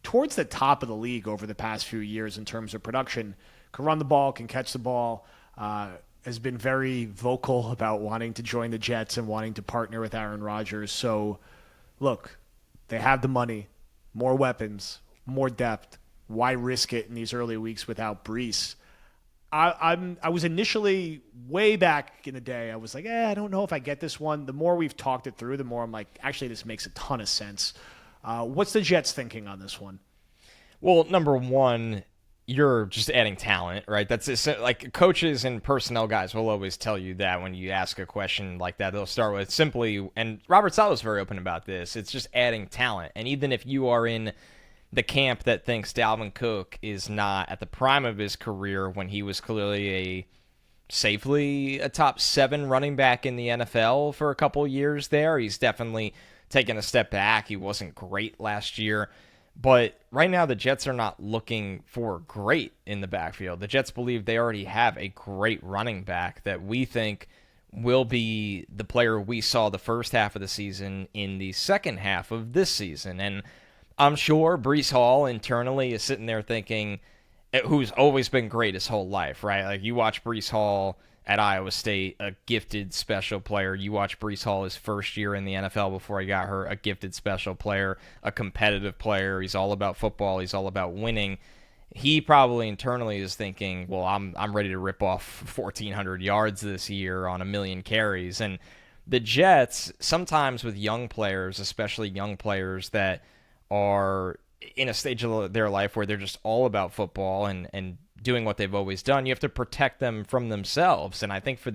towards the top of the league over the past few years in terms of production. Can run the ball, can catch the ball, has been very vocal about wanting to join the Jets and wanting to partner with Aaron Rodgers. So, look, they have the money, more weapons, more depth. Why risk it in these early weeks without Brees? I was initially way back in the day. I was like, I don't know if I get this one. The more we've talked it through, the more I'm like, actually, this makes a ton of sense. What's the Jets thinking on this one? Well, number one, you're just adding talent, right? That's like coaches and personnel guys will always tell you that when you ask a question like that. They'll start with simply, and Robert Saleh was very open about this, it's just adding talent. And even if you are in the camp that thinks Dalvin Cook is not at the prime of his career when he was clearly safely a top 7 running back in the NFL for a couple years there, he's definitely taken a step back. He wasn't great last year. But right now, the Jets are not looking for great in the backfield. The Jets believe they already have a great running back that we think will be the player we saw the first half of the season in the second half of this season. And I'm sure Brees Hall internally is sitting there thinking, who's always been great his whole life, right? Like you watch Brees Hall at Iowa State, a gifted special player. You watch Brees Hall his first year in the NFL before he got hurt, a gifted special player, a competitive player. He's all about football. He's all about winning. He probably internally is thinking, well, I'm ready to rip off 1,400 yards this year on a million carries. And the Jets, sometimes with young players, especially young players that are in a stage of their life where they're just all about football and doing what they've always done, you have to protect them from themselves. And I think for the